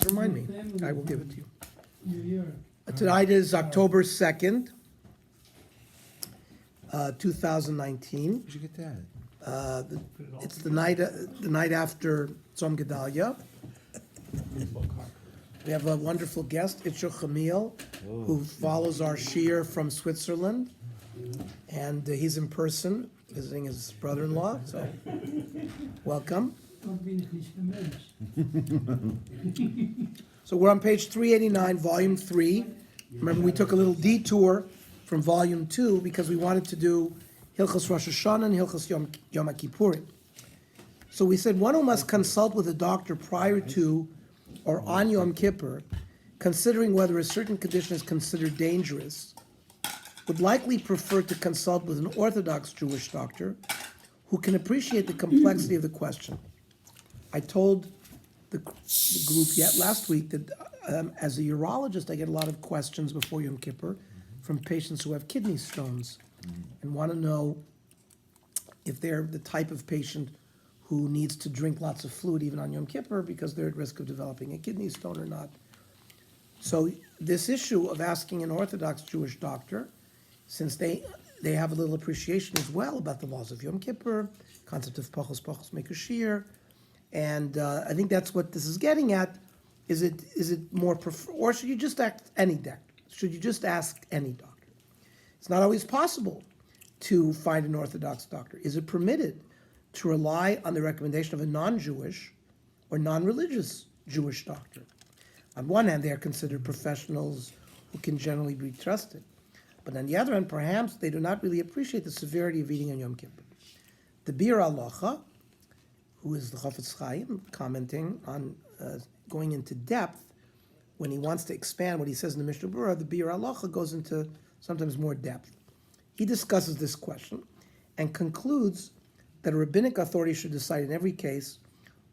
Remind me. I will give it to you. Tonight is October 2nd, 2019. You should get that. It's the night after Tzom Gedalia. We have a wonderful guest, Itchur Chamiel, who follows our shiur from Switzerland, and he's in person visiting his brother-in-law. So, welcome. So we're on page 389, volume 3. Remember, we took a little detour from volume 2 because we wanted to do Hilchos Rosh Hashanah and Hilchos Yom Kippurim. So we said one who must consult with a doctor prior to or on Yom Kippur, considering whether a certain condition is considered dangerous, would likely prefer to consult with an Orthodox Jewish doctor who can appreciate the complexity of the question. I told the group last week that as a urologist, I get a lot of questions before Yom Kippur from patients who have kidney stones and want to know if they're the type of patient who needs to drink lots of fluid even on Yom Kippur because they're at risk of developing a kidney stone or not. So this issue of asking an Orthodox Jewish doctor, since they have a little appreciation as well about the laws of Yom Kippur, concept of pachos make a shiur, and I think that's what this is getting at. Is it more or should you just ask any doctor? Should you just ask any doctor? It's not always possible to find an Orthodox doctor. Is it permitted to rely on the recommendation of a non-Jewish or non-religious Jewish doctor? On one hand, they are considered professionals who can generally be trusted. But on the other hand, perhaps they do not really appreciate the severity of eating on Yom Kippur. The Bir Halacha, who is the Chafetz Chaim, commenting on going into depth, when he wants to expand what he says in the Mishnah Berurah, the Bir Halacha goes into sometimes more depth. He discusses this question and concludes that a rabbinic authority should decide in every case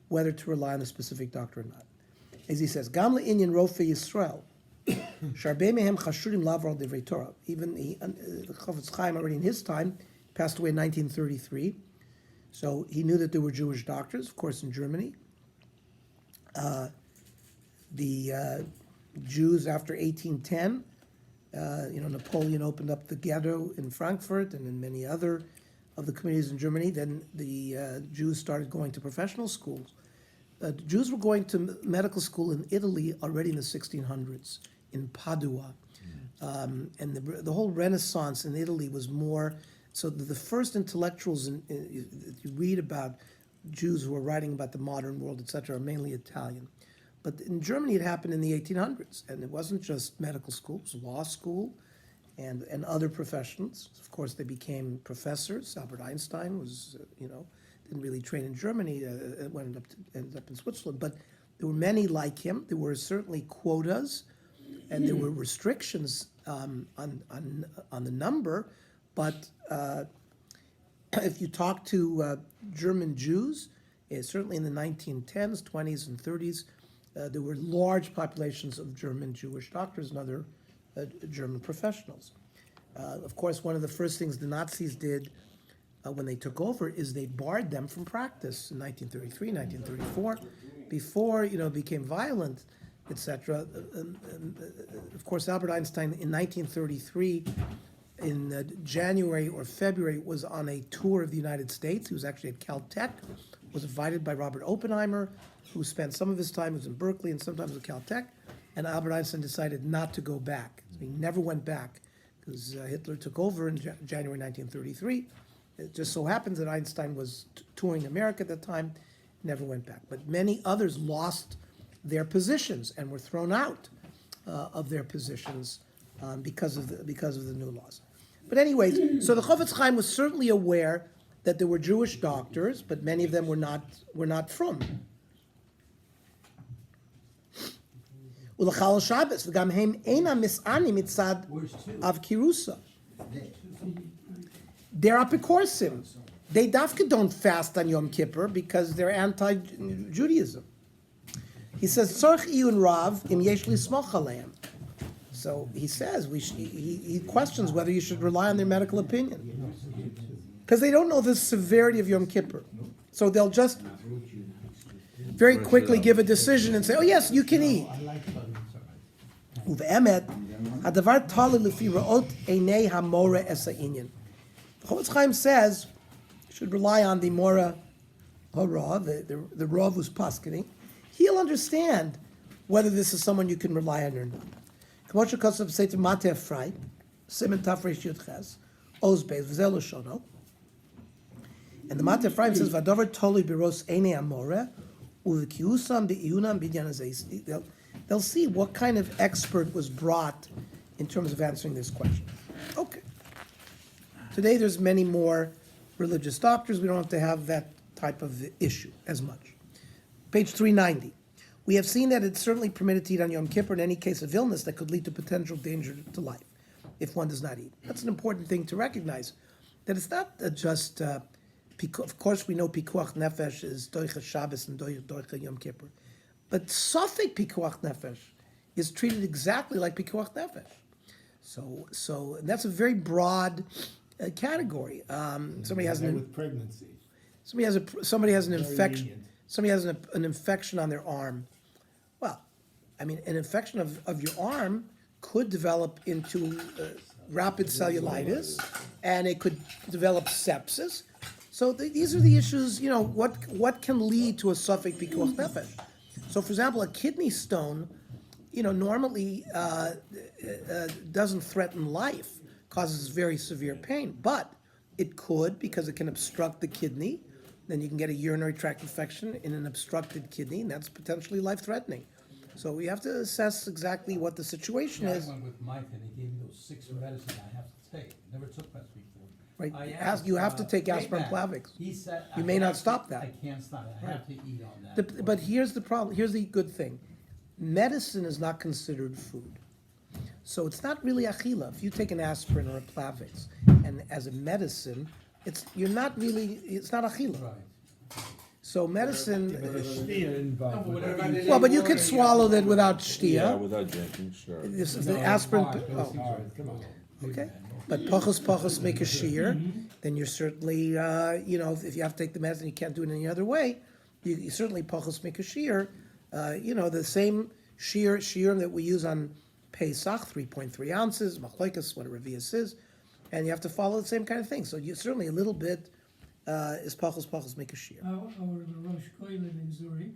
whether to rely on a specific doctor or not. As he says, Gam le'inyan Rofei Yisrael, sharbei mehem chashudim lavar divrei Torah. Even the Chafetz Chaim already in his time passed away in 1933, so he knew that there were Jewish doctors, of course, in Germany. The Jews after 1810, Napoleon opened up the ghetto in Frankfurt and in many other of the communities in Germany. Then the Jews started going to professional schools. Jews were going to medical school in Italy already in the 1600s, in Padua. And the whole Renaissance in Italy was more, so the first intellectuals you read about Jews who were writing about the modern world, etc., are mainly Italian. But in Germany it happened in the 1800s, and it wasn't just medical school, it was law school and other professions. Of course, they became professors. Albert Einstein was, didn't really train in Germany, ended up in Switzerland. But there were many like him. There were certainly quotas, and there were restrictions on the number. But if you talk to German Jews, certainly in the 1910s, 20s, and 30s, there were large populations of German Jewish doctors and other German professionals. Of course, one of the first things the Nazis did when they took over is they barred them from practice in 1933, 1934, before it became violent, etc. Of course, Albert Einstein in 1933, in January or February, was on a tour of the United States. He was actually at Caltech, was invited by Robert Oppenheimer, who spent some of his time, was in Berkeley and sometimes at Caltech, and Albert Einstein decided not to go back. So he never went back because Hitler took over in January 1933. It just so happens that Einstein was touring America at that time, never went back. But many others lost their positions and were thrown out of their positions because of the new laws. But anyways, so the Chafetz Chaim was certainly aware that there were Jewish doctors, but many of them were not from. ולחלל שבת, וגם הם אינם מסענים מצד אב קירוסה. They're apikoursim. They dafka don't fast on Yom Kippur because they're anti-Judaism. He says, Tzorch iyun rav im yesh lismoch aleim. So he says, he questions whether you should rely on their medical opinion. Because they don't know the severity of Yom Kippur. So they'll just very quickly give a decision and say, oh, yes, you can eat. ובאמת, הדבר תלוי לפי ראות עיני המורה es העניין. Chofetz Chaim says, you should rely on the Mora Hara, the Rav who's paskening. He'll understand whether this is someone you can rely on or not. K'moshe Kosav say to Mateh Frei, Simen Tafresh Yud Ches, Oz Beis, V'zel Loshono. And the Mateh Frei says, V'adavar tolui biros einei amore, u'v'kiusam bi'iyunam b'idyan hazeh. They'll see what kind of expert was brought in terms of answering this question. Okay. Today there's many more religious doctors. We don't have to have that type of issue as much. Page 390. We have seen that it's certainly permitted to eat on Yom Kippur in any case of illness that could lead to potential danger to life if one does not eat. That's an important thing to recognize, that it's not just, of course we know Pikuach Nefesh is Doicha Shabbos and Doicha Yom Kippur, but Safek Pikuach Nefesh is treated exactly like Pikuach Nefesh. So and that's a very broad category. Somebody has with pregnancy. somebody has an infection. lenient. Somebody has an infection on their arm. Well, I mean, an infection of your arm could develop into rapid cellulitis, and it could develop sepsis. So these are the issues. You know, what can lead to a Safek Pikuach Nefesh? So, for example, a kidney stone, you know, normally doesn't threaten life, causes very severe pain, but it could, because it can obstruct the kidney. Then you can get a urinary tract infection in an obstructed kidney, and that's potentially life-threatening. So we have to assess exactly what the situation Yeah, I is. went with Mike and he gave me those 6 medicines I have to take. Never took that before. Right. I You have to take Payback. aspirin Plavix. He said. You I may have not to- stop that. I can't stop it. I have to eat on that. But here's the problem, here's the good thing. Medicine is not considered food. So it's not really achila. If you take an aspirin or a Plavix, and as a medicine, it's not achila. Right. So medicine, Shtia involved with whatever it. you- well, but you could swallow that without Yeah, shtia. without drinking, sure. This is the aspirin, Hard, oh, those things are- Come on. okay. But pachos make a shear, then you're certainly, you know, if you have to take the medicine, you can't do it any other way, you certainly pachos make a shear. You know, the same shear that we use on Pesach, 3.3 ounces, machlokes, whatever Vias is, and you have to follow the same kind of thing. So you certainly a little bit is pachos make a shear. Our Rosh Koilel in Zurich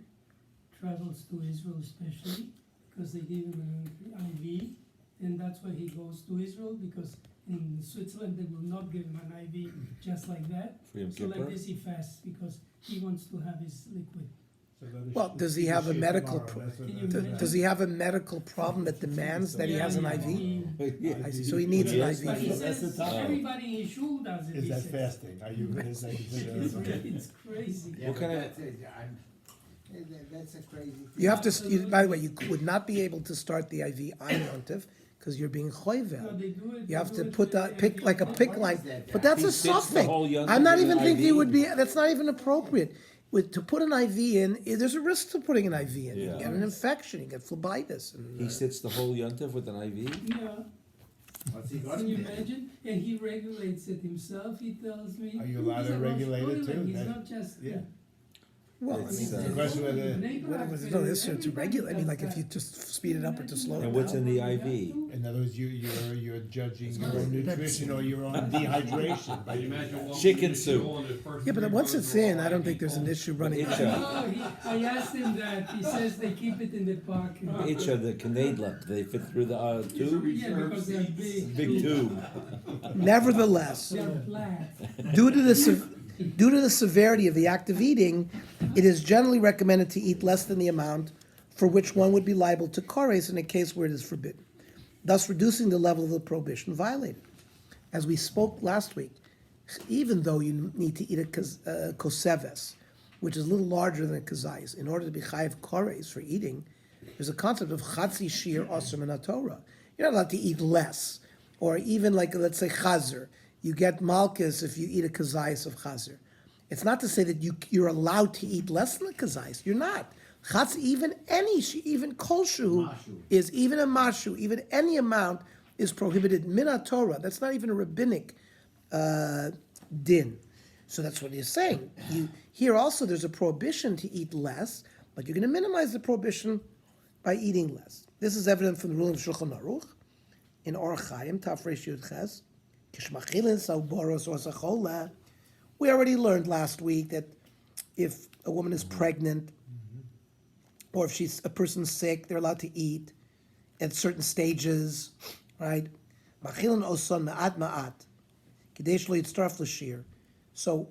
travels to Israel especially because they gave him an IV, and that's why he goes to Israel, because in Switzerland they will not give him an IV just like that. For Yom So like Kippur? this he fasts because he wants to have his liquid. Well, does he have a medical, Can you imagine? does he have a medical problem that demands that he has an IV? Yeah. I see, so he needs an Yes, But he IV. That's the says topic. everybody in shul does it. Is he that says. fasting? Are you, is that It's crazy. What kind of, That's a crazy thing. You have to, by the way, you would not be able to start the IV on Yontif, because you're being No, choivel. they do it. You have they to do it put with that, the pick, IV. like a pick line, but that's He a fits the suffix. whole Yontif I'm not with even an thinking it IV. would be, that's not even appropriate. To put an IV in, there's a risk to putting an IV in. You Yeah. get an infection, you get phlebitis. and, he sits the whole yontif with an IV? Yeah. Can you imagine? And he regulates it himself, he tells me. Are you allowed He's to a Rosh regulate it Koilel, too? He's That- not just. yeah. Well, I It's, mean, The question whether, there's no issue to regulate, I mean, like if you just speed it up or to slow it And what's down. in the IV? in other words, you're judging your own nutrition or your own dehydration. by Chicken soup. Yeah, but once it's in, I don't think there's an issue running. Itcha, No, I asked him that, he says they keep it in the pocket. itcha, the canadla, they fit through the tube? Yeah, because they're big. Big tube. Nevertheless, They're flat. due to the severity of the act of eating, it is generally recommended to eat less than the amount for which one would be liable to kores in a case where it is forbidden, thus reducing the level of the prohibition violated. As we spoke last week, even though you need to eat a koseves, which is a little larger than a kazayis, in order to be chayiv kores for eating, there's a concept of chatzi shir osir min Torah. You're not allowed to eat less, or even like, let's say, chazer. You get malchus if you eat a kazayis of chazer. It's not to say that you're allowed to eat less than a kazayis. You're not. Chatz, even kolshu is, even a mashu, even any amount is prohibited min Torah. That's not even a rabbinic din. So that's what he's saying. Here also there's a prohibition to eat less, but you're going to minimize the prohibition by eating less. This is evident from the ruling of Shulchan Aruch in Orach Chaim, Tafresh Yud Ches. Kishmachilin Sauboros or Sachola. We already learned last week that if a woman is pregnant, or if a person's sick, they're allowed to eat at certain stages, right? Machilin oson ma'at ma'at. Kadesh lo yitztarf l'shir. So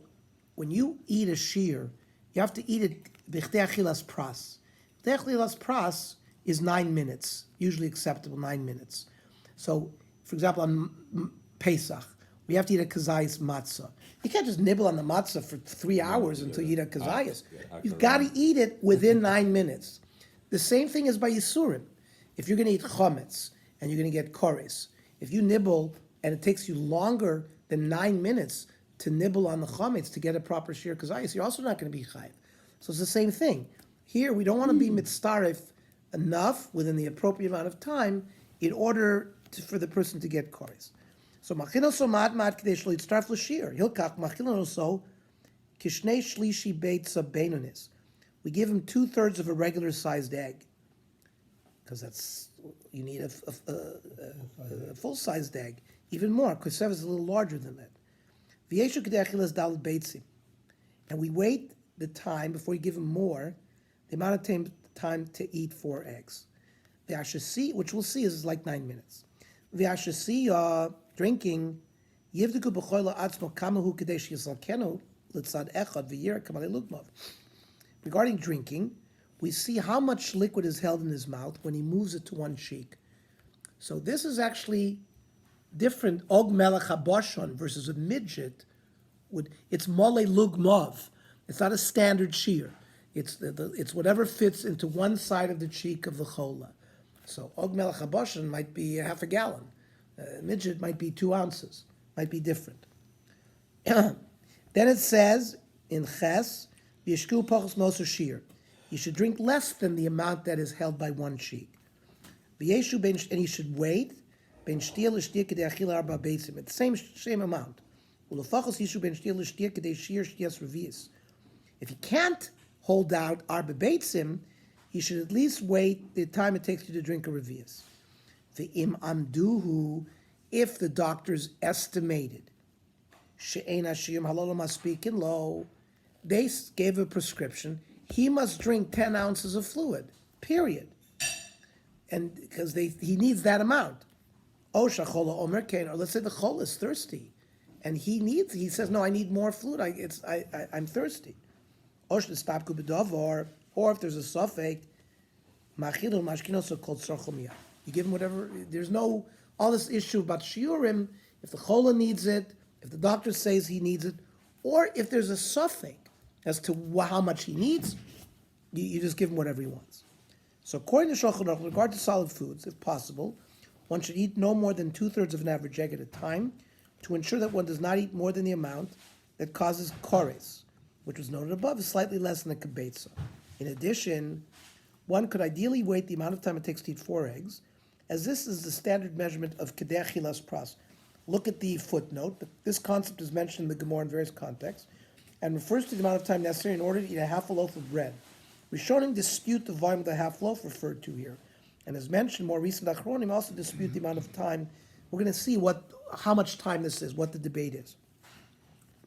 when you eat a shear, you have to eat it b'chtei achilas pras. B'chtei achilas pras is 9 minutes, usually acceptable 9 minutes. So, for example, on Pesach, we have to eat a kazayas matzah. You can't just nibble on the matzah for 3 hours until you eat a kazayas. You've got to eat it within 9 minutes. The same thing is by Yisurim. If you're going to eat chometz and you're going to get kores, if you nibble and it takes you longer than 9 minutes to nibble on the chometz to get a proper shir kazayas, you're also not going to be chayiv. So it's the same thing. Here, we don't want to be mitzaref enough within the appropriate amount of time in order for the person to get kores. So machilon so ma'at ma'at kadesh lo yitztarf l'shir. Hilkach machilon also kishnei shlishi beitza beinonis. We give him 2/3 of a regular sized egg, because you need a full sized egg, even more. Kosev is a little larger than that. V'yeshu kedei achilas dal beitzim, and we wait the time before you give him more, the amount of time to eat 4 eggs. V'ashasi, which we'll see is like 9 minutes. V'ashasi drinking, yivdiku b'choy la'atzmo kamahu kadesh yisalkenu litzad echad v'yir kamalei lugmav. Regarding drinking, we see how much liquid is held in his mouth when he moves it to one cheek. So this is actually different. Og melech haboshon versus a midget. It's mole lugmav. It's not a standard shear. It's whatever fits into one side of the cheek of the chola. So og melech haboshon might be half a gallon. Midget might be 2 ounces. Might be different. Then it says in Ches, V'yishku pachos moser shir. You should drink less than the amount that is held by one cheek. V'yeshu and you should wait. Ben shtir l'shtir kedei achila arba beitzim. It's the same amount. Ulefachos yishu ben shtir l'shtir kedei shir shtias revius. If you can't hold out arba beitzim, you should at least wait the time it takes you to drink a revius. V'im amduhu, if the doctors estimated she'ein hashiyim halolo maspikin lo, they gave a prescription, he must drink 10 ounces of fluid, period. And because he needs that amount. Or let's say the chol is thirsty, and he says, no, I need more fluid, I'm thirsty. Or if there's a suffix, you give him whatever, there's no, all this issue about shiurim, if the chola needs it, if the doctor says he needs it, or if there's a suffix as to how much he needs, you just give him whatever he wants. So according to Shulchan Aruch, with regard to solid foods, if possible, one should eat no more than 2/3 of an average egg at a time to ensure that one does not eat more than the amount that causes kores, which was noted above, is slightly less than a kibetza. In addition, one could ideally wait the amount of time it takes to eat 4 eggs, as this is the standard measurement of kedei achilas pras. Look at the footnote. This concept is mentioned in the Gemara in various contexts and refers to the amount of time necessary in order to eat a half a loaf of bread. Rishonim dispute the volume of the half loaf referred to here. And as mentioned, more recent Achronim also dispute the amount of time. We're going to see how much time this is, what the debate is.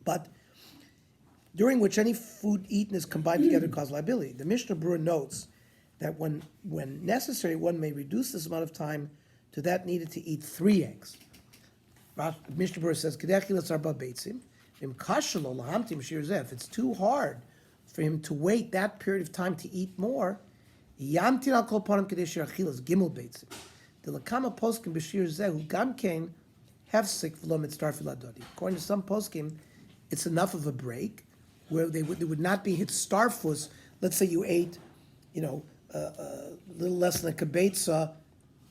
But during which any food eaten is combined together to cause liability. The Mishnah Berurah notes that when necessary, one may reduce this amount of time to that needed to eat 3 eggs. Mishnah Berurah says, if it's too hard for him to wait that period of time to eat more, according to some poskim, it's enough of a break where they would not be hit starfus. Let's say you ate, a little less than a kibetza,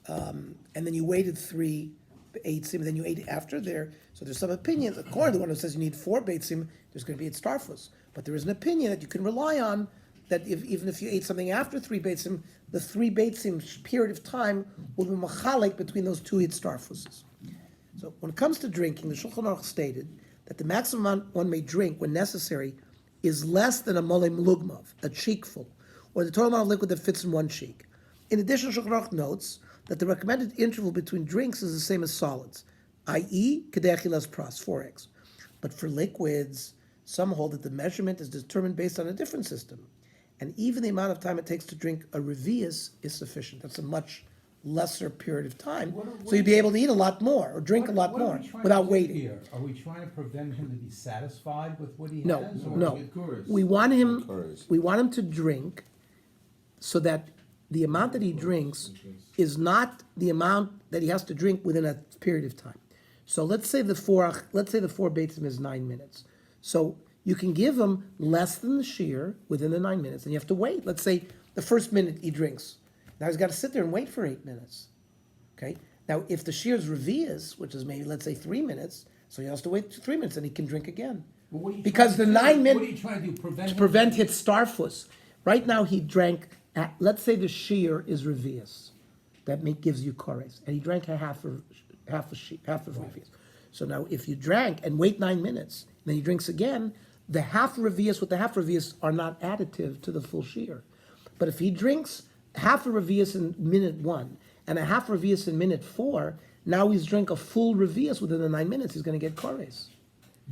and then you waited 3 beitzim, and then you ate after there. So there's some opinion, according to the one who says you need 4 beitzim, there's going to be hit starfus. But there is an opinion that you can rely on that even if you ate something after 3 beitzim, the 3 beitzim period of time will be machalek between those 2 hit starfuses. So when it comes to drinking, the Shulchan Aruch stated that the maximum amount one may drink when necessary is less than a molem lugmav, a cheekful. or the total amount of liquid that fits in one cheek. In addition, Shulchan Aruch notes that the recommended interval between drinks is the same as solids, i.e., Kedei Achilas Pras, 4x. But for liquids, some hold that the measurement is determined based on a different system. And even the amount of time it takes to drink a revius is sufficient. That's a much lesser period of time. So you'd be able to eat a lot more or drink a lot What are more we trying to without do waiting. here? Are we trying to prevent him to be satisfied with what he No, has? or- no. Encouraged. We want him, Encouraged. we want him to drink so that the amount that he drinks is not the amount that he has to drink within a period of time. So let's say the four beitzim is 9 minutes. So you can give him less than the shear within the 9 minutes, and you have to wait. Let's say the first minute he drinks. Now he's got to sit there and wait for 8 minutes. Okay? Now, if the shear is revias, which is maybe, let's say, 3 minutes, so he has to wait 3 minutes and he can drink again. But what are you Because trying the to do? 9 minute- What are you trying to do? Prevent To him? prevent his starfus. Right now, he drank, let's say the shear is revias. That gives you kores. And he drank a half of revias. So now, if you drank and wait 9 minutes, then he drinks again, the half revias with the half revias are not additive to the full shear. But if he drinks half a revius in minute 1 and a half revius in minute 4, now he's drank a full revius within the 9 minutes. He's going to get kores.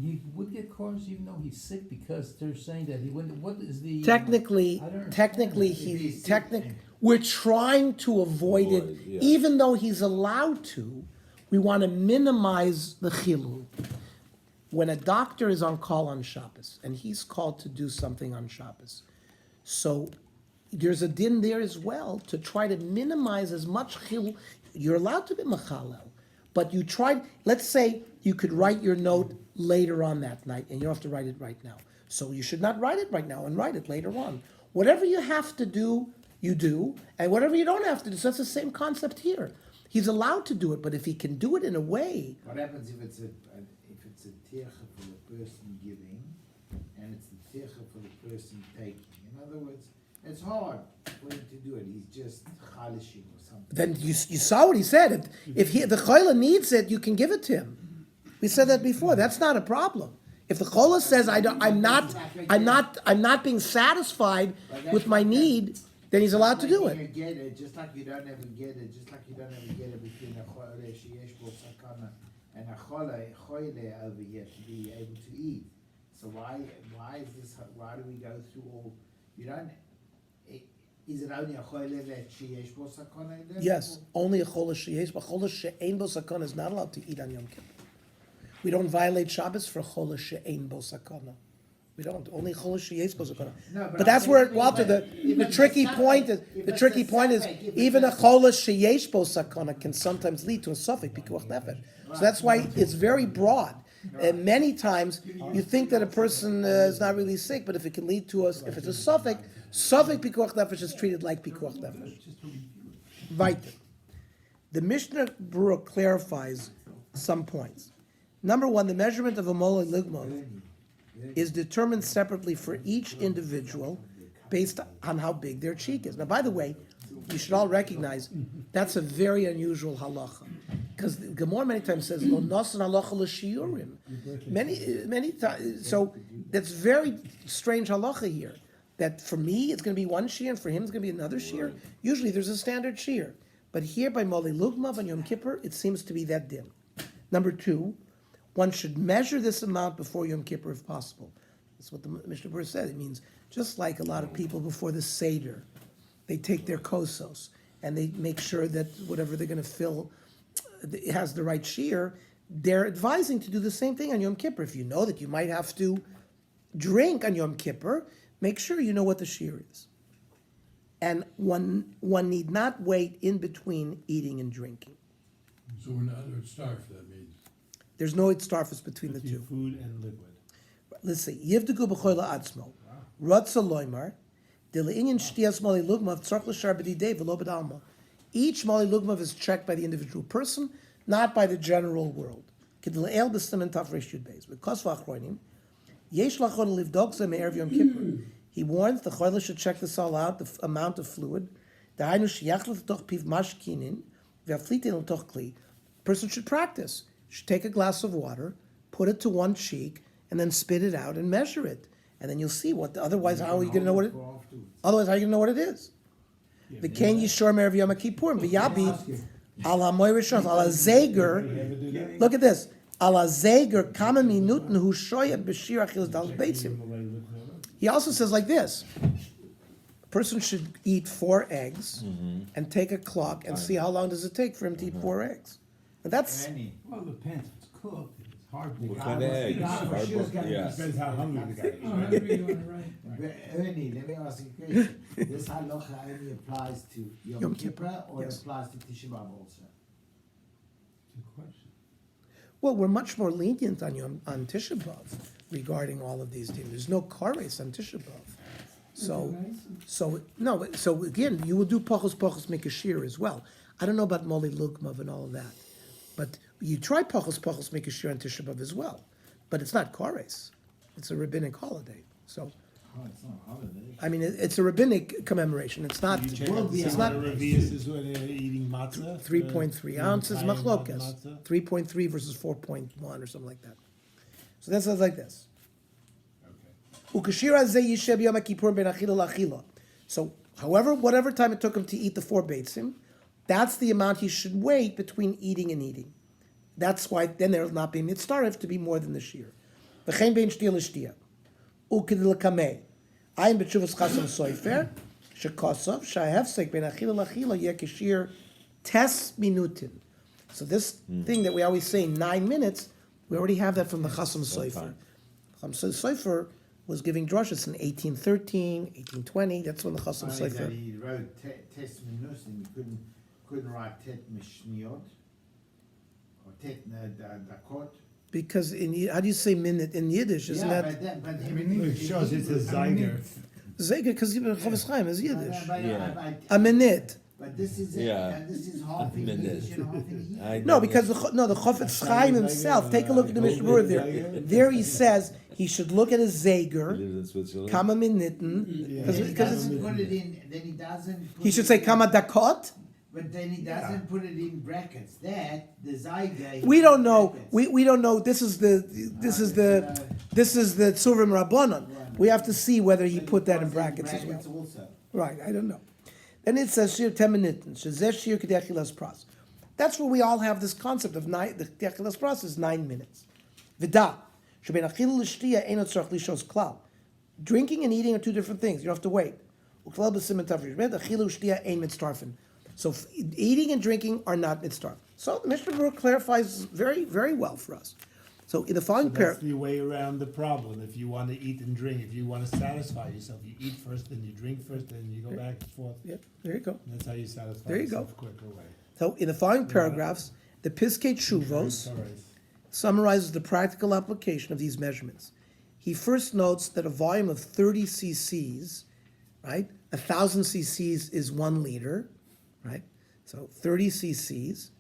He would get cars even though he's sick because they're saying that he wouldn't. What is the Technically, I don't understand. technically, If he's we're trying to avoid it, Avoid, yeah. even though he's allowed to. We want to minimize the chilul. When a doctor is on call on Shabbos and he's called to do something on Shabbos, so there's a din there as well to try to minimize as much chilul. You're allowed to be machalel, but you tried. Let's say you could write your note later on that night, and you don't have to write it right now. So you should not write it right now and write it later on. Whatever you have to do, you do, and whatever you don't have to do. So that's the same concept here. He's allowed to do it, but if he can do it in a way, What happens if it's a tircha for the person giving, and it's a tircha for the person taking? In other words, it's hard for him to do it. He's just chalishing or something. then you saw what he said. If the choila needs it, you can give it to him. We said that before. That's not a problem. If the choila says I'm not being satisfied with my need, then he's allowed to do Like it. you get it, just like you don't ever get it, just like you don't ever get it between a choile sheyesh bo sakana and a choile over here to be able to eat. So why is this? Why do we go through all? You don't. Is it only a choile that sheyesh bo sakana? Yes, only a chola sheyesh, but chola she'ein bo sakana is not allowed to eat on Yom Kippur. We don't violate Shabbos for chola she'ein bo sakana. We don't. Only chola sheyesh bo sakana. No, but But that's I'm where, saying Walter, if the it's tricky a suffix, point is, if the it's tricky a point is, suffix, if even a it's a- chola sheyesh bo sakana can sometimes lead to a suffix, pikuach nefesh. So that's why it's very broad. And many times, you think that a person is not really sick, but if it can lead to us, if it's a suffix pikuach nefesh is treated like pikuach nefesh. Weiter. The Mishnah Berurah clarifies some points. Number one, the measurement of a molar ligmon is determined separately for each individual based on how big their cheek is. Now, by the way, you should all recognize that's a very unusual halacha, because the Gemara many times says lo nasan halacha l'shiurim. Many times, so that's very strange halacha here. That for me it's going to be one shear, and for him it's going to be another shear. Usually there's a standard shear, but here by Molei Lugmav on Yom Kippur it seems to be that dim. Number two, one should measure this amount before Yom Kippur if possible. That's what the Mishnah Berurah said. It means just like a lot of people before the Seder, they take their kosos and they make sure that whatever they're going to fill it has the right shear. They're advising to do the same thing on Yom Kippur. If you know that you might have to drink on Yom Kippur, make sure you know what the shear is. And one need not wait in between eating and drinking. So we're not starved, that means. There's no starfus between the two. Food and liquid. Let's see. Yivdegu b'choy la'atzmo. Ratza loymar. De le'inyan shtiyas mali lugmav tzarch l'shar b'didei v'lo b'dalma. Each mali lugmav is checked by the individual person, not by the general world. Kedle'el b'simen tafresh yud beis. V'kos v'achroinim. Yesh lachon livdok ze me'erev Yom Kippur. He warns the choila should check this all out, the amount of fluid. Da'aynu sheyachlet toch piv mashkinin v'aflitin toch kli. Person should practice. Should take a glass of water, put it to one cheek, and then spit it out and measure it. and then you'll see what, otherwise how are you gonna know what it, For afterwards. otherwise how are you gonna know what it is? The Ken Yishor Merev Yom Kippurim, V'yabi, al hamoy rishon, al hazeger, look at this, al hazeger, kama minuten hu shoyat b'shir achilas dal beitzim. He also says like this, a person should eat 4 eggs and take a clock and see how long does it take for him to eat 4 eggs. And that's, Ernie, Well, it depends, if it's cooked, if it's hard What boiled. kind of eggs? Yeah, for sure, it's Hard-boiled, gotta be- yeah. Depends how hungry the guy is. Oh, hungry you are, right. Ernie, let me ask you a question. This halacha only applies to Yom Yom Kippur, Kippur, or it yes. applies to Tisha B'Av also? Good question. well, we're much more lenient on Tisha B'Av regarding all of these things. There's no kares on Tisha B'Av. So, so again, you will do pachos mikashir as well. I don't know about moli lugmav and all of that, but you try pachos mikashir on Tisha B'Av as well, but it's not kares. It's a rabbinic holiday. So, Oh, it's not a holiday. I mean, it's a rabbinic commemoration. It's not. You check Will out be It's some not of the Revius is when they're eating matzah. 3.3 ounces Chaim machlokas. matzah. 3.3 versus 4.1 or something like that. So that sounds like this. Ukashira ze yisheb yom kippur ben achila lachila. So, however, whatever time it took him to eat the 4 beitzim, that's the amount he should wait between eating and eating. That's why then there will not be mitzvah to be more than the shear. V'chein bein shtia l'shtia. Ukidil kamei. Ayin b'tshuvas chasam soifer. Shekosov shahefsek ben achila lachila yeh kashir tes minutin. So this thing that we always say 9 minutes, we already have that from the chasam soifer. Chasam soifer was giving drushes in 1813, 1820. That's when the chasam Only that soifer. he wrote Tes Minus and he couldn't write Tet Mishniot or Tet Dakot. Because how do you say minute in Yiddish? Isn't Yeah, that but It shows it's a Zeiger. Zeiger? Because Chavis Chaim is Yiddish. Yeah. A minute. But this is Yeah. and this is half in Minute. Yiddish and half in Hebrew. I No, know because this. the Chofetz Chaim himself. Take a look at the Mishnah Berurah there. There he says he should look at a He Zeiger, lives in Switzerland. kama minuten, Then he because doesn't put it in. Then he doesn't. Put he should it say in- kama dakot. But then he doesn't put it in brackets. That the Zyga. We don't know. We don't know. This is the Tzuvim Rabbanon. We have to see whether he put that in brackets as well. Also. Right, I don't know. Then it says shir 10 minutes. Shezeh shir k'dei achilas pras. That's where we all have this concept of nine. The k'dei achilas pras is 9 minutes. V'da sheben achil l'shtia einot tzarich lishos klal. Drinking and eating are 2 different things. You don't have to wait. Uklal b'simen tavrish bet achilu shtia ein mitztarfin. So eating and drinking are not mitzvah. So the Mishnah Berurah clarifies very, very well for us. So in the following That's paragraph, the way around the problem. If you want to eat and drink, if you want to satisfy yourself, you eat first, then you drink first, then you go back and forth. yeah, there you go. That's how you satisfy There you go. yourself quicker way. So in the following paragraphs, the Piskei Tshuvos All right. summarizes the practical application of these measurements. He first notes that a volume of 30 cc's, right? 1,000 cc's is 1 liter, right? So 30 cc's.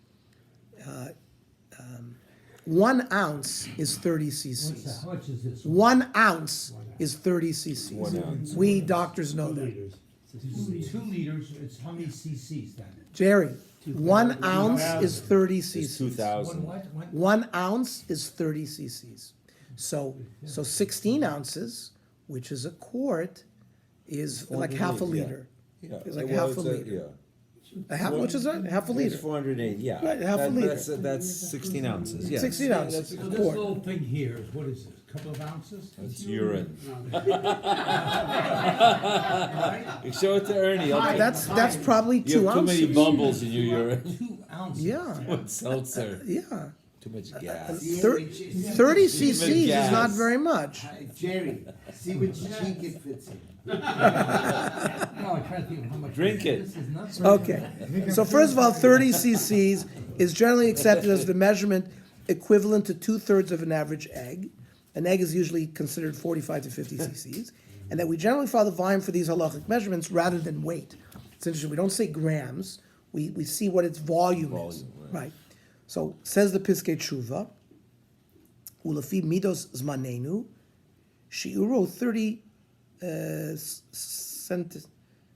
1 ounce is 30 What's that, cc's. how much is this? 1 ounce is 30 cc's. 1 ounce. We doctors know that. 2 liters, it's how many cc's then? Jerry, 1 ounce is 30 It's cc's. 2,000. What? 1 ounce is 30 cc's. So 16 ounces, which is a quart, is like half a 480, yeah. liter. Yeah. It's like Well, half a it's liter. Yeah. A half, which is that? Half a liter. It's 480, yeah. Right, half a liter. That's 16 ounces, yeah. 16 ounces. That's, A So this quart. little thing here is, what is this, a couple of ounces? that's urine. You show it to Ernie. I'll That's probably you 2 have too many ounces. bubbles in your urine. 2 ounces. Yeah, With seltzer. yeah. Too much gas. 30 cc's is gas. not very much. Jerry, see which cheek it fits in. No, I'm trying to think of how much. Drink it. This is nuts. Okay. So first of all, 30 cc's is generally accepted as the measurement equivalent to 2/3 of an average egg. An egg is usually considered 45 to 50 cc's. And that we generally follow the volume for these halachic measurements rather than weight. It's interesting, we don't say grams, we see what its volume is. Volume, Right. So says the Piskei Tshuva, Ulafi midos zmanenu, shi'uro 30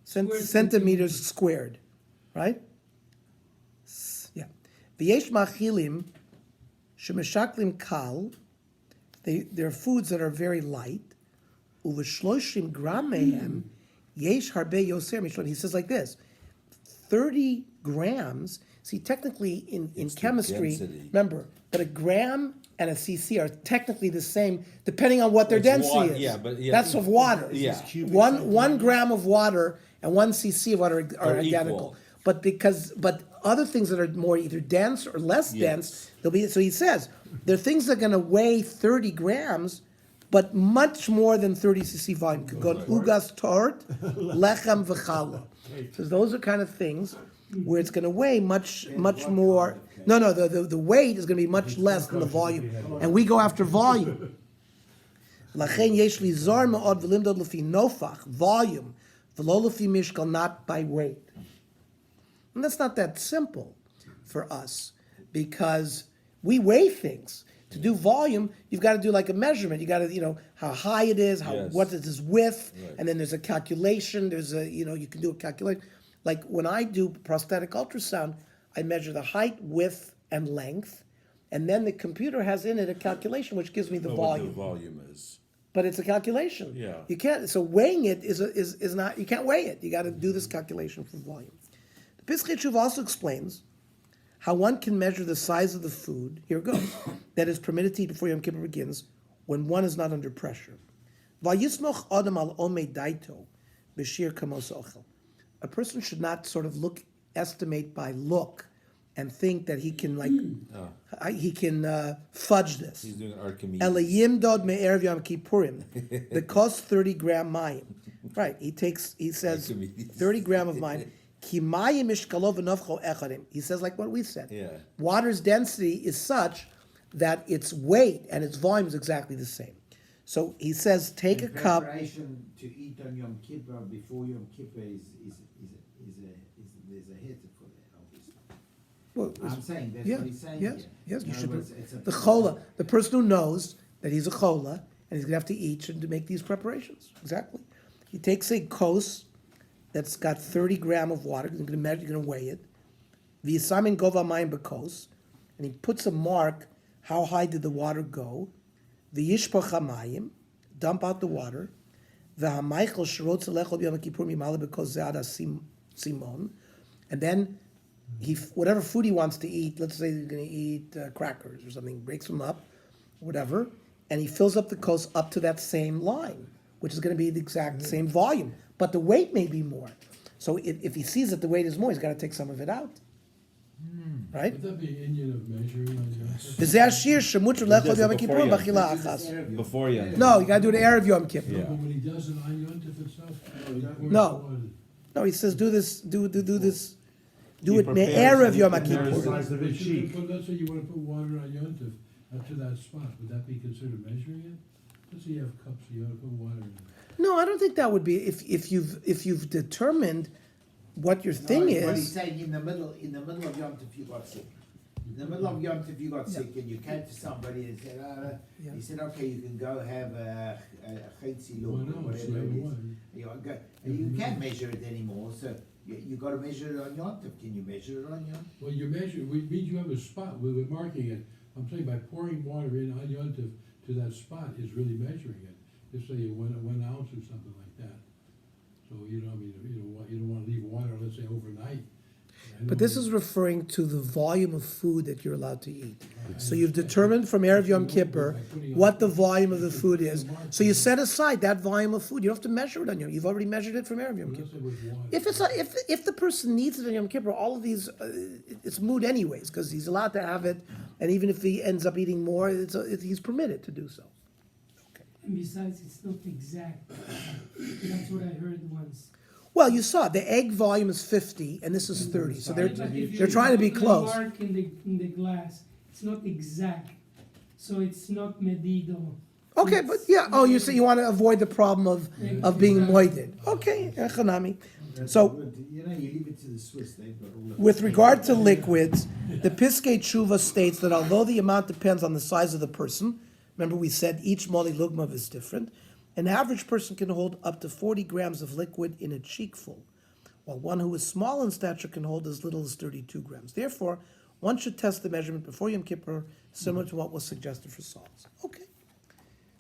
centimeters squared, right? Yeah. V'yesh machilim shemeshaklim kal, they're foods that are very light. uveshloshim gram mehem yesh harbe yoser mishloim. He says like this, 30 grams, see technically in It's the chemistry, density. remember, that a gram and a cc are technically the same, depending on what their It's density water, is. yeah, but yeah. That's of water. Yeah. One gram of water and 1 cc of water are Are identical. equal. But other things that are more either dense or less Yes. dense, they'll be, so he says, there are things that are gonna weigh 30 grams, but much more than 30 cc volume. Could go ugas tort, lechem v'challah. So those are kind of things where it's gonna weigh much more. No, the weight is gonna be much less than the volume, and we go after volume. Lachen yesh li zar ma'od v'limdod lefi nofach, volume, v'lo lefi mishkal, not by weight. And that's not that simple for us, because we weigh things. To do volume, you've got to do like a measurement. You got to, how high it is, Yes. what is its width, Right. and then there's a calculation. There's you can do a calculation. Like when I do prosthetic ultrasound, I measure the height, width, and length, and then the computer has in it a calculation which gives me the Know what volume. the volume is. But it's a calculation. Yeah. You can't. So weighing it is not. You can't weigh it. You got to do this calculation for volume. The Piskei Teshuva also explains how one can measure the size of the food. Here it goes. That is permitted to eat before Yom Kippur begins, when one is not under pressure. Vayismoch adam al omei daito b'shir kamos ochel. A person should not sort of estimate by look, and think that he can fudge this. He's doing Archimedes. Elayim dod me'erev Yom Kippurim. The cost 30 gram mayim. Right. He says Archimedes. 30 gram of mayim. Ki mayim mishkalo v'nofcho echadim. He says like what we said. Yeah. Water's density is such that its weight and its volume is exactly the same. So he says, take a In cup. Preparation to eat on Yom Kippur before Yom Kippur is there's a hit for that, obviously. Well, I'm saying, that's yeah, what he's saying yes, here. yes, In you other should. words, it's a- The chola, the person who knows that he's a chola and he's gonna have to eat and to make these preparations. Exactly. He takes a kos that's got 30 gram of water. You're gonna measure, you're gonna weigh it. V'yisamin gova mayim b'kos, and he puts a mark. How high did the water go? V'yishpoch hamayim, dump out the water. V'hamaychel shirot zelechol b'yom kippur mimala b'kos ze'ad simon, and then whatever food he wants to eat. Let's say he's going to eat crackers or something. Breaks them up, whatever, and he fills up the kos up to that same line, which is going to be the exact same volume, but the weight may be more. So if he sees that the weight is more, he's got to take some of it out. Right? Would that be Indian of measuring on Yom Kippur? V'zeh ashir shemutr lechol does b'yom it kippur before Yom b'achila This is achas. Erev Yom Before Yom Kippur. No, you got to do the erev Yom Kippur. Yeah. But when he does it on Yom Tov itself? he pours No. the water. No, he says do this, do this, do You it prepare me'erev some- Yom and there's Kippur. size of his cheek. But let's say you wanna put water on Yom Tov up to that spot, would that be considered measuring it? Let's say you have cups, you wanna put water in it. No, I don't think that would be if you've determined what your thing No, what he's is. saying, in the middle of Yom Tov, you got sick. In the middle of Yom Tov, you got sick, and you came to somebody and said, Yeah. he said, okay, you can go have a chetzi Why look, or not? whatever it See, is. why? You can't measure it anymore, so you gotta measure it on Yom Tov. Can you measure it on Yom? Well, you measure, we means you have a spot, we're marking it. I'm saying by pouring water in on Yom Tov to that spot is really measuring it. Just say 1 ounce or something like that. So you don't, you don't wanna leave water, let's say overnight. But this is referring to the volume of food that you're allowed to eat. So you've determined from Erev Yom Kippur what the volume of the food is. So you set aside that volume of food. You don't have to measure it on Yom. You've already measured it from Erev Yom Unless Kippur. it was water. If the person needs it on Yom Kippur, all of these it's moot anyways because he's allowed to have it, and even if he ends up eating more, he's permitted to do so. And besides, it's not exact. That's what I heard once. Well, you saw the egg volume is 50 and this is 30, so But if you they're trying to be put a close. mark in the glass, it's not exact, so it's not medido. Okay, but yeah, oh, you say you want to avoid the problem of being moided. Okay, echanami. So, You leave it to the Swiss, they've got all of it. with regard to liquids, the Piskei Teshuva states that although the amount depends on the size of the person, remember we said each moli lugmav is different, an average person can hold up to 40 grams of liquid in a cheekful, while one who is small in stature can hold as little as 32 grams. Therefore, one should test the measurement before Yom Kippur, similar to what was suggested for salts. Okay.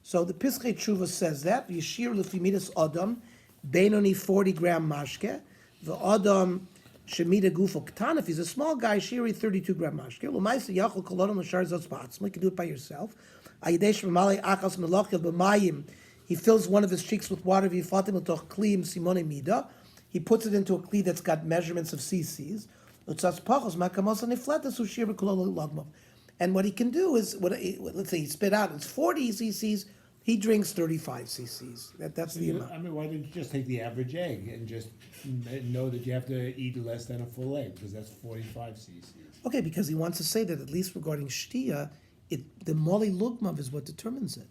So the Piskei Tshuva says that Yishir Lefi Midas Adam Benoni 40-gram mashke, the Adam Shemida Gufo Ktan. If he's a small guy, Shiri 32-gram mashke. L'maisa Yachol Kolodam L'Shar Zot Spatzma. You can do it by yourself. Ayidesh Mamali Achas Melachil B'Mayim. He fills one of his cheeks with water. V'yifatim L'toch Kli Simone Mida. He puts it into a kli that's got measurements of cc's. And what he can do is, let's say he spit out, it's 40 cc's, he drinks 35 cc's. That's the amount. I mean, why didn't you just take the average egg and just know that you have to eat less than a full egg, because that's 45 cc's. Okay, because he wants to say that at least regarding shtia, the moli lugmav is what determines it.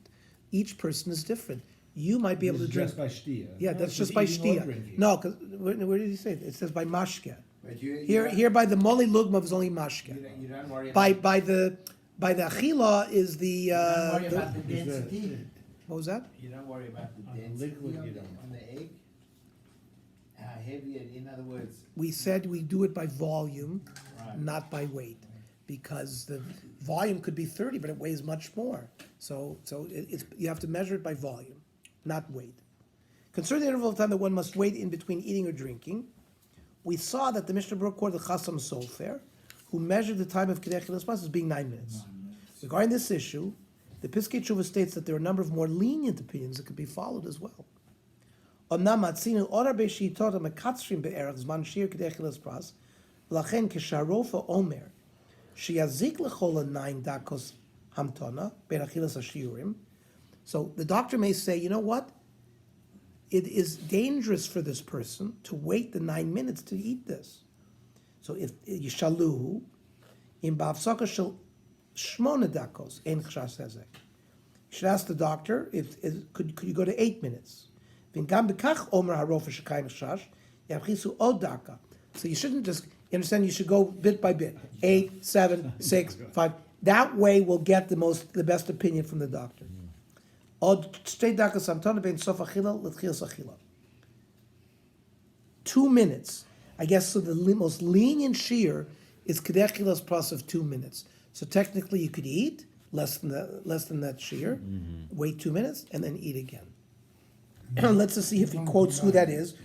Each person is different. You might be able to drink. Just by shtia. Yeah, No, that's it's just by eating or shtia. drinking. No, because where did he say it? It says by mashke. But you Here by the moli lugmav is only mashke. you don't worry By about, the achila is the you don't worry about the is the- density. what was that? You don't worry about the On the density liquid, on you the, don't. on the egg. How heavy it, in other words, We said we do it by volume, right. not by weight, because the volume could be 30, but it weighs much more. So it's you have to measure it by volume, not weight. Concerning the interval of time that one must wait in between eating or drinking, we saw that the Mishnah Berurah quoted the Chasam Sofer, who measured the time of Kedei Achilas Pas as being 9 minutes. Regarding this issue, the Piskei Tshuva states that there are a number of more lenient opinions that could be followed as well. Omnam matzinu or הרבה שיטות המקצרים בערך זמן שיר כדי אכילת פרס, ולכן כשהרופא אומר שיזיק לכל 9 דקות המתנה בין אכילת השיעורים, so the doctor may say, you know what? It is dangerous for this person to wait the 9 minutes to eat this. So if yishaluhu, in ba'afsaka shel 8 dakos, ein chashash hazek. You should ask the doctor, could you go to 8 minutes? V'ingam b'kach omer harofa shekayim chashash, yavchisu od daka. So you shouldn't just, you understand, you should go bit by bit. 8, 7, 6, 5. That way we'll get the best opinion from the doctor. Od shtei dakas hamtana bein sof achila l'tchilas achila. 2 minutes. I guess so the most lenient shear is kedei achilas plus of 2 minutes. So technically you could eat less than that shear, wait 2 minutes, and then eat again. Let's just see if he quotes who that is.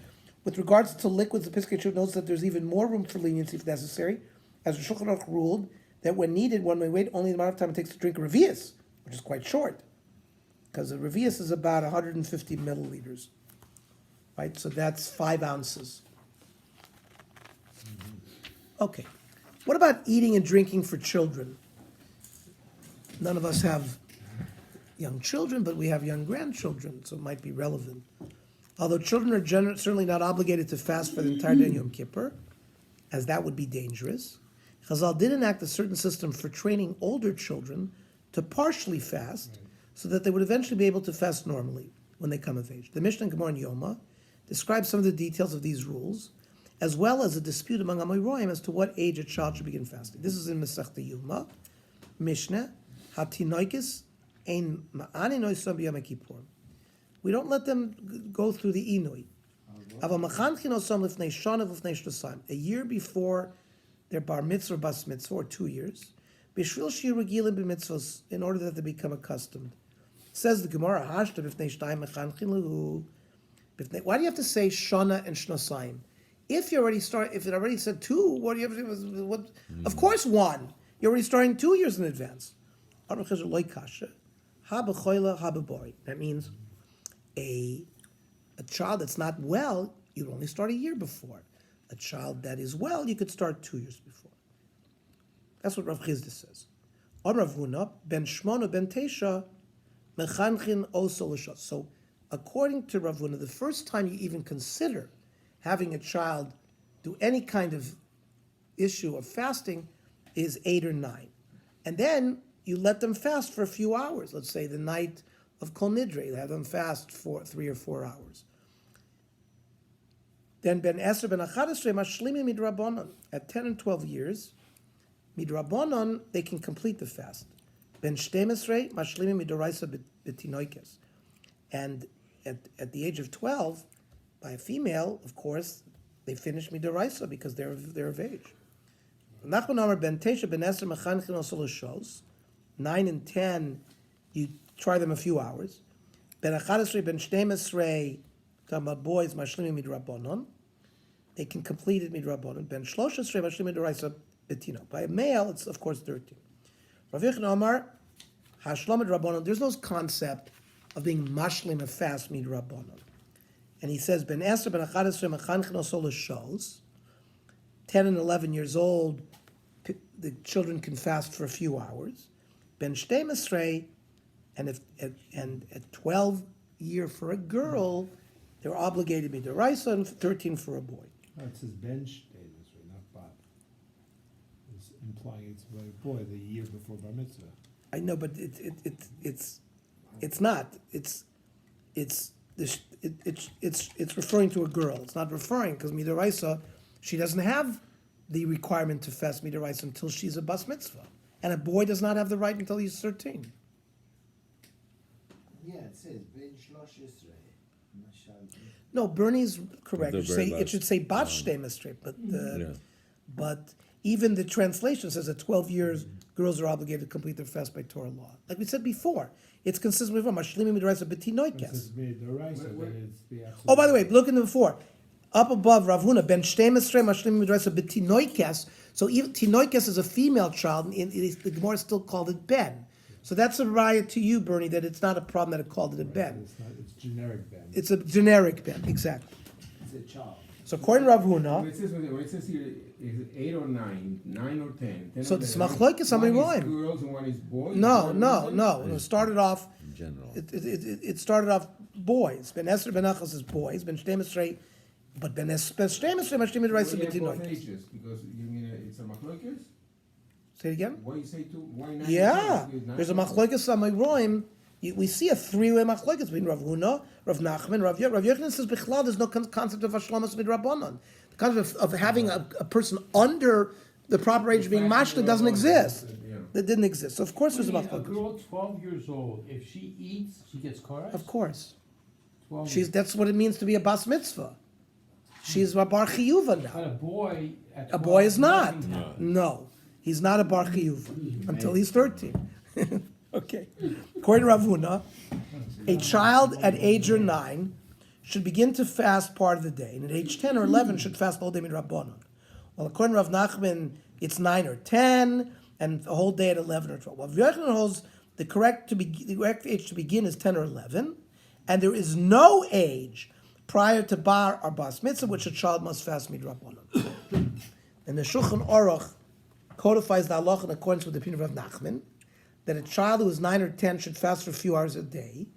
With regards to liquids, the Piskei Tshuva notes that there's even more room for leniency if necessary, as the Shulchan Aruch ruled that when needed, one may wait only the amount of time it takes to drink a revius, which is quite short, because a revius is about 150 milliliters, right? So that's 5 ounces. Okay. What about eating and drinking for children? None of us have young children, but we have young grandchildren, so it might be relevant. Although children are certainly not obligated to fast for the entire day of Yom Kippur, as that would be dangerous, Chazal did enact a certain system for training older children to partially fast, so that they would eventually be able to fast normally when they come of age. The Mishnah in Gemara and Yoma describes some of the details of these rules, as well as a dispute among Amoraim as to what age a child should begin fasting. This is in Masechta Yoma, Mishnah, Hatinoikis ein ma'ani noisam b'yom kippur. We don't let them go through the inui. A year before their bar mitzvah or bas mitzvah, or 2 years, in order that they become accustomed. Says the Gemara, why do you have to say shana and shnosayim? If it already said 2, what do you have to do? What? Of course 1. You're already starting 2 years in advance. That means a child that's not well, you'd only start a year before. A child that is well, you could start 2 years before. That's what Rav Chizda says. Rav Huna, ben shmona ben tesha, mechanchin oso l'shos. So, according to Rav Huna, the first time you even consider having a child do any kind of issue of fasting is 8 or 9. And then you let them fast for a few hours. Let's say the night of Kol Nidre, you have them fast for 3 or 4 hours. Then ben Eser ben Achadesre mashlimim midrabanan. At 10 and 12 years, midrabanan, they can complete the fast. Ben Shtemesre mashlimim midoraisa betinoikes. And at the age of 12, by a female, of course, they finish midoraisa because they're of age. Nachman Amar ben Tesha ben Eser mechanchin osol shos. 9 and 10, you try them a few hours. Ben 11, ben 12, talking about boys, mashlimim midrabanon. They can complete it midrabanon. Ben 13, mashlimim midraisa betino. By a male, it's of course 13. Rav Yochanan Amar, hashlam midrabanon. There's no concept of being mashlim a fast midrabanon. And he says, ben 10, ben 11, mechanchen osol l'shols. 10 and 11 years old, the children can fast for a few hours. Ben 12, and at 12 year for a girl, they're obligated to be deraisa, and 13 for a boy. No, it says bench Davis, right, not bat. It's implying it's for a boy, the year before bar mitzvah. I know, but it's not. It's referring to a girl. It's not referring because midaraisa, she doesn't have the requirement to fast midaraisa until she's a bas mitzvah, and a boy does not have the right until he's 13. Yeah, it says Ben 13. Mashal. No, Bernie's correct. The It should very say, last, it should say bat shteimasrei, Yeah. but even the translation says at 12 years, girls are obligated to complete their fast by Torah law. Like we said before, it's consistent with Mashlimi Midraisa It Betinoikes. says midaraisa, then it's the absolute. Oh, by the way, look in the before. Up above Rav Huna, Ben Shteimasrei Mashlimi Midraisa Betinoikes. So even Tinoikes is a female child, and the Gemara still called it Ben. So that's a riot to you, Bernie, that it's not a problem that it called it a Ben. It's not, it's generic ben. It's a generic Ben, exactly. It's a child. So according to Rav When Huna, it says here, is it 8 or 9, 9 or 10? 10 So or it's 11. machlokes on One Miroim. is girls and one is boys? no. One It started off. In general. It started off boys. Ben Esther Ben Achas is boys. Ben Shteimasrei, but Ben Shteimasrei Mashlimi Midraisa Why you have both Betinoikes. ages? Because you mean it's a machlokes? Say it again. Why you say two? Why 9? Yeah, Because nine there's a is- machlokes on Miroim. We see a three-way machlokes between Rav Huna, Rav Nachman, Rav Yochanan. Rav Yochanan says bichlal there's no concept of hashlamas midrabanan. The concept of having a person under the proper age of being mashta doesn't exist. Yeah. That didn't exist. So of course there's a A machlokes. girl 12 years old, if she eats, she gets karas? Of course, 12 that's what it means to be a bas mitzvah. She's a bar chiyuva now. But a boy at 12. A boy is not. nothing. No, he's not a bar chiyuva until he's 13. Okay. According to Rav Huna, a child at age 9 should begin to fast part of the day, and at age 10 or 11 should fast the whole day midrabanan. Well, according to Rav Nachman, it's 9 or 10, and the whole day at 11 or 12. Well, Rav Yochanan holds the correct age to begin is 10 or 11, and there is no age prior to bar or bas mitzvah which a child must fast midrabanan. And the Shulchan Aruch codifies the halacha in accordance with the opinion of Rav Nachman, that a child who is 9 or 10 should fast for a few hours a day,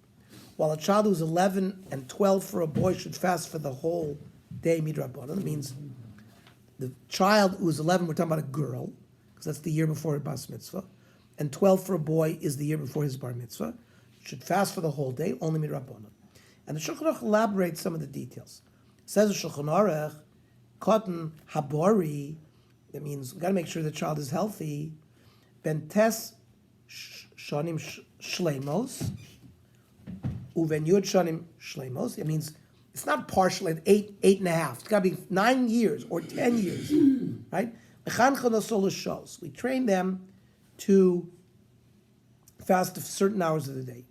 while a child who is 11 and 12 for a boy should fast for the whole day midrabanan. That means the child who is 11, we're talking about a girl, because that's the year before her bas mitzvah, and 12 for a boy is the year before his bar mitzvah, should fast for the whole day, only midrabanan. And the Shulchan Aruch elaborates some of the details. Says the Shulchan Aruch, cotton habori, that means we've got to make sure the child is healthy, bentes shanim shleimos, uven yud shanim shleimos. It means it's not partial at 8.5. It's got to be 9 years or 10 years, right? We train them to fast certain hours of the day.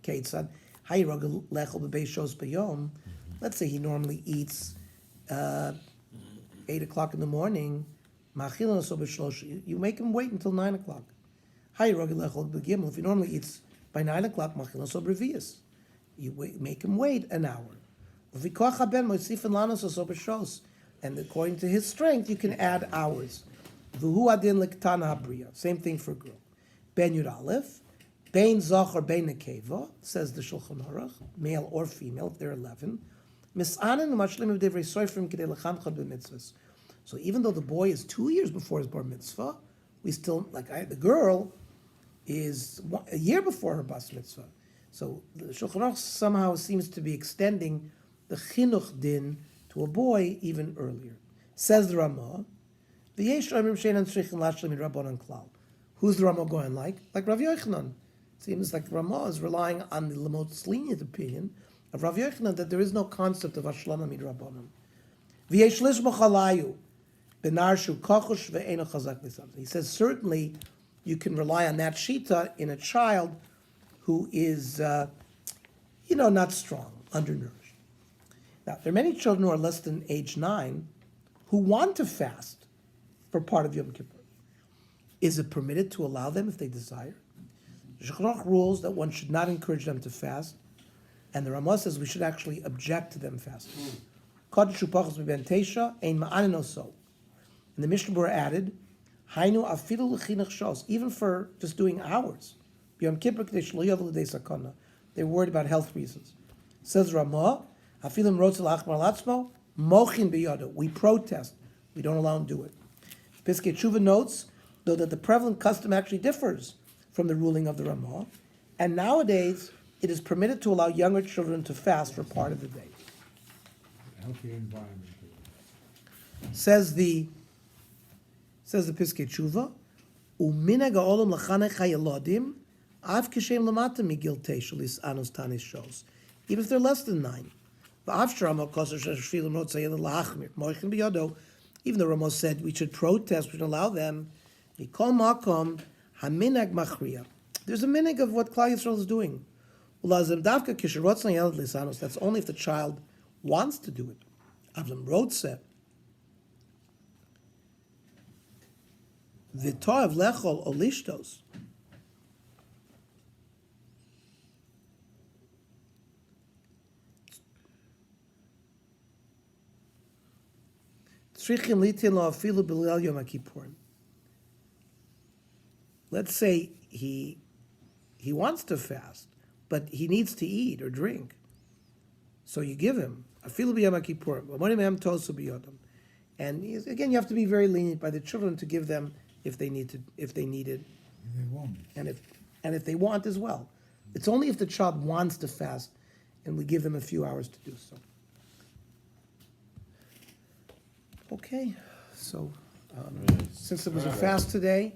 Let's say he normally eats 8 o'clock in the morning. You make him wait until 9 o'clock. If he normally eats by 9 o'clock, you make him wait an hour. And according to his strength, you can add hours. Same thing for girl. Ben Yud Aleph, Bein Zach or Bein Nekeva, says the Shulchan Aruch, male or female, if they're 11. So even though the boy is 2 years before his bar mitzvah, we still, the girl is a year before her bas mitzvah. So the Shulchan Aruch somehow seems to be extending the chinuch din to a boy even earlier. Says the Ramah, who's the Ramah going like? Like Rav Yochanan. Seems like Ramah is relying on the most lenient opinion of Rav Yochanan that there is no concept of Hashlama midrabanan. He says certainly you can rely on that shita in a child who is, not strong, undernourished. Now, there are many children who are less than age 9 who want to fast for part of Yom Kippur. Is it permitted to allow them if they desire? The Shulchan Aruch rules that one should not encourage them to fast, and the Ramah says we should actually object to them fasting. Kodesh upachos b'ben teisha ein ma'anin oso. And the Mishnah Berurah added, Hainu afilu l'chinuch shos, even for just doing hours. Yom Kippur k'dei shelo yovel l'dei sakana. They're worried about health reasons. Says Ramah, afilim rotzel achmar latzmo, mochin biyado. We protest. We don't allow them to do it. Piskei Tshuva notes, though, that the prevalent custom actually differs from the ruling of the Ramah, and nowadays it is permitted to allow younger children to fast for part of the day. Healthier environment. Says the Piskei Tshuva, u'minhag ha'olam l'chanech ha'yalodim av kishem lamata migil teisha lis'anos tanis shos, even if they're less than 9. V'av sh'Ramah koser sh'shfilim rot zayel l'achmir moichin b'yado. Even the Ramah said we should protest, we should allow them. Mikol makom haminhag machriya. There's a minhag of what Klal Yisrael is doing. Ulazem davka kisherot zayel lis'anos. That's only if the child wants to do it. Avlam rotzeh. V'toav lechol olishtos. Tzrichim litin lo afilu b'leil Yom Kippurim. Let's say he wants to fast, but he needs to eat or drink. So you give him afilu b'Yom Kippurim. V'monim hem tosu b'yodam. And again, you have to be very lenient by the children to give them if they need it, They won't. and if they want as well. It's only if the child wants to fast, and we give them a few hours to do so. Okay, so since it was a fast today,